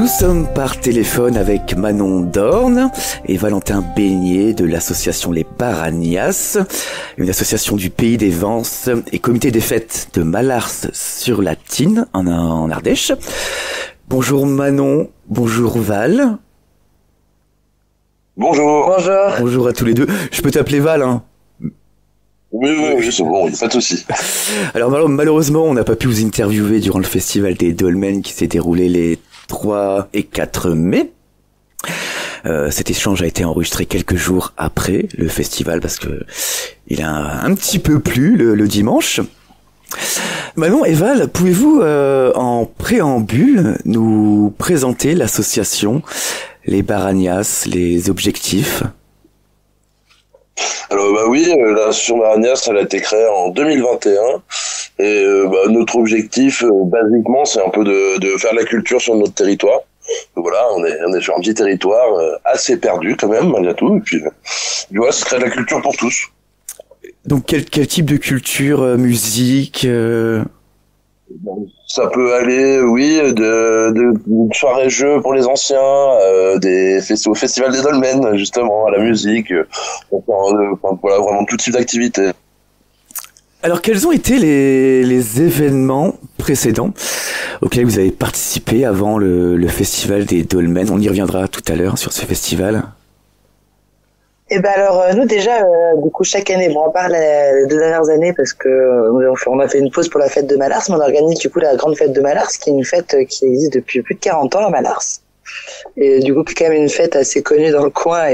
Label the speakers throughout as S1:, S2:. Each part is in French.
S1: sommes par téléphone avec Manon Dorn et Valentin Beignet de l'association Les Baragnas, une association du Pays des Vents et comité des fêtes de Mallars-sur-la-Tine en Ardèche. Bonjour Manon, bonjour Val.
S2: Bonjour.
S3: Bonjour.
S1: Bonjour à tous les deux. Je peux t'appeler Val, hein?
S2: Oui, c'est bon, il n'y a pas de souci.
S1: Alors malheureusement, on n'a pas pu vous interviewer durant le festival des Dolmens qui s'est déroulé les 3 et 4 mai. Cet échange a été enregistré quelques jours après le festival parce que il a un petit peu plu le dimanche. Manon et Val, pouvez-vous en préambule nous présenter l'association Les Baragnas, les objectifs?
S2: Alors oui, l'association Baragnas, elle a été créée en 2021 et notre objectif, basiquement, c'est un peu de faire de la culture sur notre territoire. Donc, voilà, on est sur un petit territoire assez perdu quand même, malgré tout. Et puis voilà, c'est créer de la culture pour tous.
S1: Donc quel type de culture, musique
S2: Ça peut aller, oui, de soirées jeux pour les anciens, au festival des Dolmens, justement, à la musique, voilà, vraiment tout type d'activité.
S1: Alors quels ont été les événements précédents auxquels vous avez participé avant le festival des Dolmens? On y reviendra tout à l'heure sur ce festival.
S3: Et ben alors nous déjà du coup chaque année, bon à part les 2 dernières années parce que on a fait une pause pour la fête de Mallars, mais on organise du coup la grande fête de Mallars qui est une fête qui existe depuis plus de 40 ans à Mallars. Et du coup qui est quand même une fête assez connue dans le coin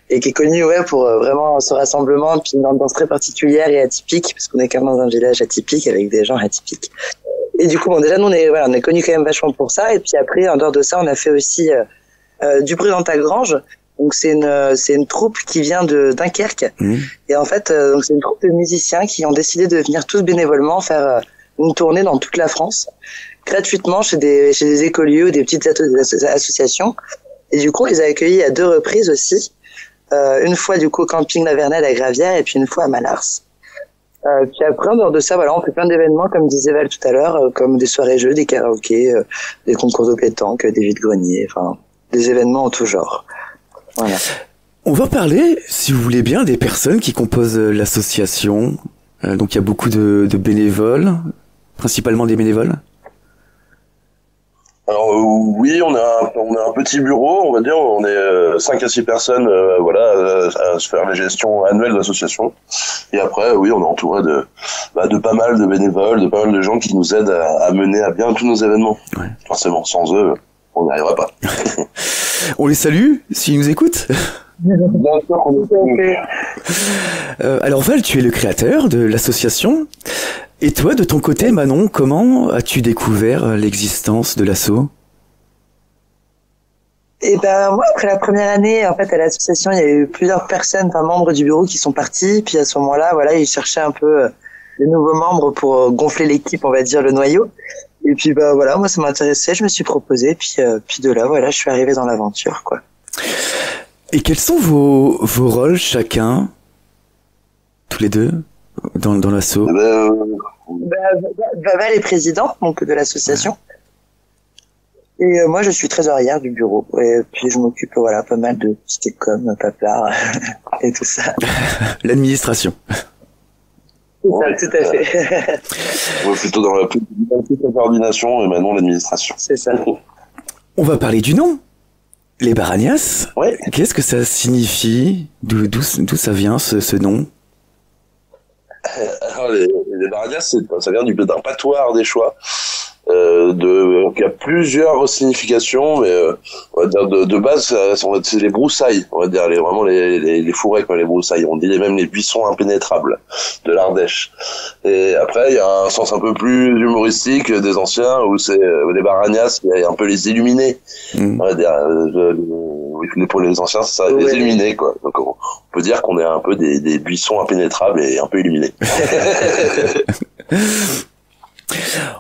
S3: et qui est connue pour vraiment ce rassemblement, puis une ambiance très particulière et atypique parce qu'on est quand même dans un village atypique avec des gens atypiques. Et du coup bon déjà nous on est connus quand même vachement pour ça, et puis après en dehors de ça on a fait aussi du bruit dans ta grange. Donc c'est une troupe qui vient de Dunkerque. Et en fait donc c'est une troupe de musiciens qui ont décidé de venir tous bénévolement faire une tournée dans toute la France gratuitement chez des écoliers ou des petites associations. Et du coup on les a accueillis à 2 reprises aussi, une fois du coup au camping La Vernelle à Gravières et puis une fois à Mallars. Puis après en dehors de ça voilà on fait plein d'événements comme disait Val tout à l'heure, comme des soirées jeux, des karaokés, des concours de pétanque, des vide-greniers, enfin des événements en tout genre. Voilà.
S1: On va parler, si vous voulez bien, des personnes qui composent l'association. Donc il y a beaucoup de bénévoles, principalement des bénévoles.
S2: Alors oui, on a un petit bureau, on va dire, on est 5 à 6 personnes, à se faire la gestion annuelle de l'association. Et après, oui, on est entouré de pas mal de bénévoles, de pas mal de gens qui nous aident à mener à bien tous nos événements. Ouais. Forcément, sans eux, on n'y arriverait pas.
S1: On les salue, s'ils nous écoutent. Alors Val, tu es le créateur de l'association. Et toi, de ton côté, Manon, comment as-tu découvert l'existence de l'asso?
S3: Et ben moi, après la première année, en fait, à l'association, il y a eu plusieurs personnes, membres du bureau qui sont partis. Puis à ce moment-là, voilà, ils cherchaient un peu de nouveaux membres pour gonfler l'équipe, on va dire, le noyau. Et puis voilà, moi ça m'intéressait, je me suis proposé, puis de là voilà, je suis arrivé dans l'aventure quoi.
S1: Et quels sont vos rôles chacun, tous les deux, dans l'asso?
S3: Val est président donc de l'association. Et moi je suis trésorière du bureau. Et puis je m'occupe pas mal de ce qui est com, paplard et tout ça.
S1: L'administration.
S3: Ouais, tout à fait.
S2: On est plutôt dans la coordination et maintenant l'administration.
S3: C'est ça.
S1: On va parler du nom. Les Baragnas.
S2: Ouais.
S1: Qu'est-ce que ça signifie? D'où ça vient ce nom?
S2: Alors les Baragnas, ça vient d'un patois ardéchois. Qui a plusieurs significations, mais on va dire de base c'est les broussailles, on va dire vraiment les forêts quoi, les broussailles, on dit même les buissons impénétrables de l'Ardèche. Et après il y a un sens un peu plus humoristique des anciens où c'est les Baragnas, il y a un peu les illuminés, on va dire pour les anciens c'est ça, les illuminés quoi. Donc on peut dire qu'on est un peu des buissons impénétrables et un peu illuminés.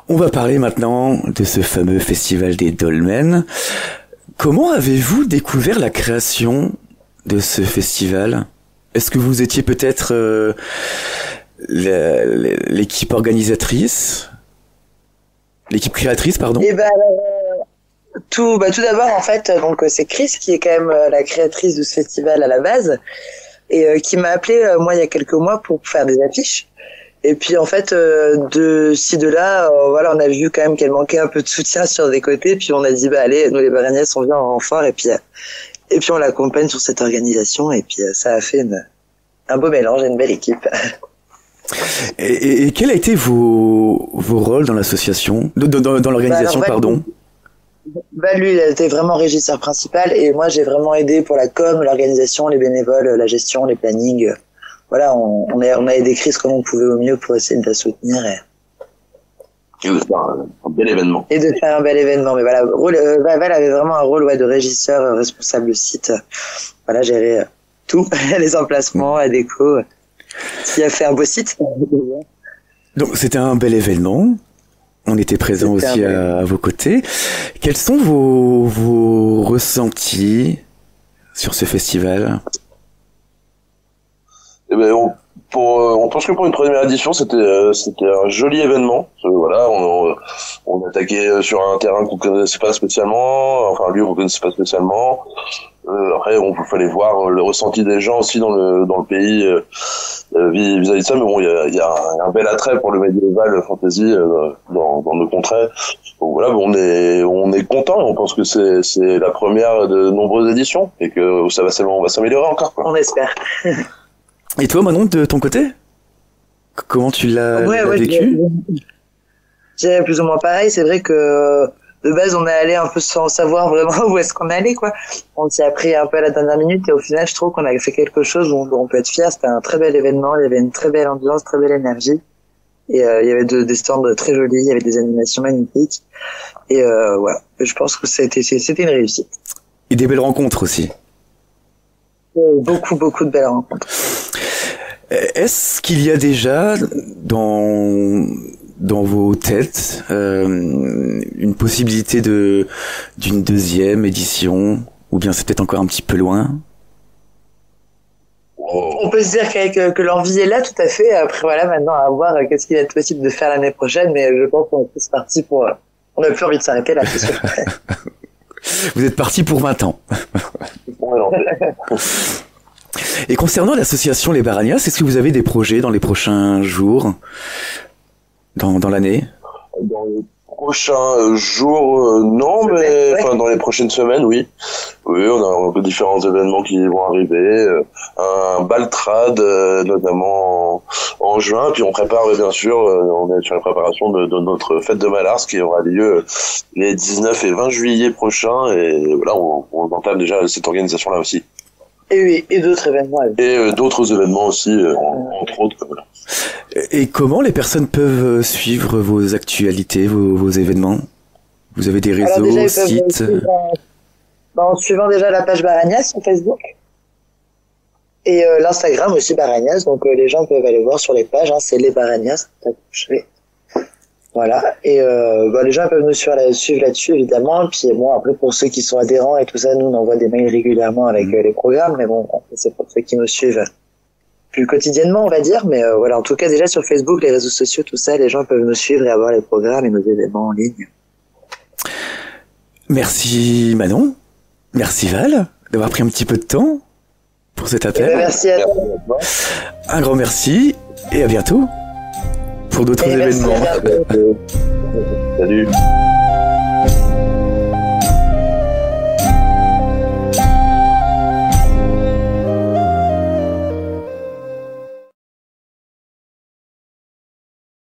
S1: On va parler maintenant de ce fameux festival des Dolmens. Comment avez-vous découvert la création de ce festival? Est-ce que vous étiez peut-être l'équipe organisatrice? L'équipe créatrice, pardon?
S3: tout d'abord, en fait, donc c'est Chris qui est quand même la créatrice de ce festival à la base et qui m'a appelé moi il y a quelques mois pour faire des affiches. Et puis en fait, de là, voilà, on a vu quand même qu'elle manquait un peu de soutien sur des côtés. Puis on a dit bah allez, nous les Baragnès, on vient en renfort et puis on l'accompagne sur cette organisation. Et puis ça a fait un beau mélange et une belle équipe.
S1: Et quel a été vos rôles dans l'association, dans l'organisation, pardon?
S3: Lui, il a été vraiment régisseur principal et moi, j'ai vraiment aidé pour la com, l'organisation, les bénévoles, la gestion, les plannings. Voilà, on a aidé Chris comme on pouvait au mieux pour essayer de la soutenir
S2: et de faire un bel événement.
S3: Mais voilà, Val avait vraiment un rôle de régisseur responsable du site. Voilà, gérer tout, les emplacements, la déco, qui a fait un beau site.
S1: Donc c'était un bel événement. On était présents aussi à vos côtés. Quels sont vos ressentis sur ce festival?
S2: Eh ben, on pense que pour une première édition, c'était un joli événement. Voilà, on attaquait sur un terrain qu'on connaissait pas spécialement, enfin un lieu qu'on connaissait pas spécialement. Après, on fallait voir le ressenti des gens aussi dans le pays vis-à-vis de ça. Mais bon, il y a un bel attrait pour le médiéval fantasy dans nos contrées. Donc voilà, on est content. On pense que c'est la première de nombreuses éditions et que on va s'améliorer encore, quoi.
S3: On espère.
S1: Et toi, Manon, de ton côté, comment tu l'as vécu?
S3: J'ai plus ou moins pareil. C'est vrai que de base, on est allé un peu sans savoir vraiment où est-ce qu'on allait, quoi. On s'y a pris un peu à la dernière minute et au final, je trouve qu'on a fait quelque chose dont on peut être fier. C'était un très bel événement. Il y avait une très belle ambiance, très belle énergie. Et il y avait des stands très jolis. Il y avait des animations magnifiques. Et voilà. Je pense que c'était une réussite.
S1: Et des belles rencontres aussi.
S3: Beaucoup de belles rencontres.
S1: Est-ce qu'il y a déjà dans vos têtes une possibilité d'une deuxième édition, ou bien c'est peut-être encore un petit peu loin?
S3: On peut se dire que l'envie est là, tout à fait. Après voilà, maintenant à voir qu'est-ce qu'il est possible de faire l'année prochaine, mais je pense qu'on est tous partis pour. On n'a plus envie de s'arrêter là, c'est sûr.
S1: Vous êtes parti pour 20 ans. Et concernant l'association Les Baragnès, est-ce que vous avez des projets dans les prochains jours, dans l'année?
S2: Dans les prochains jours, non, mais enfin dans les prochaines semaines, oui. Oui, on a un peu différents événements qui vont arriver. Un Baltrad, notamment en juin. Puis on prépare, bien sûr, on est sur la préparation de notre fête de Malars qui aura lieu les 19 et 20 juillet prochains. Et voilà, on entame déjà cette organisation-là aussi.
S3: Et oui, et d'autres événements.
S2: Et d'autres événements aussi, entre autres. Voilà.
S1: Et comment les personnes peuvent suivre vos actualités, vos événements? Vous avez des réseaux, déjà, sites?
S3: En suivant déjà la page Baragnès sur Facebook. Et l'Instagram aussi Baragnès. Donc les gens peuvent aller voir sur les pages, c'est les Baragnès. Voilà. Et les gens peuvent nous suivre là-dessus, évidemment. Puis moi, après, pour ceux qui sont adhérents et tout ça, nous, on envoie des mails régulièrement avec les programmes. Mais bon, c'est pour ceux qui nous suivent plus quotidiennement, on va dire. Mais voilà, en tout cas, déjà sur Facebook, les réseaux sociaux, tout ça, les gens peuvent nous suivre et avoir les programmes et nos événements en ligne.
S1: Merci Manon. Merci Val d'avoir pris un petit peu de temps pour cet appel.
S3: Merci à toi.
S1: Un grand merci et à bientôt pour d'autres événements.
S2: Salut.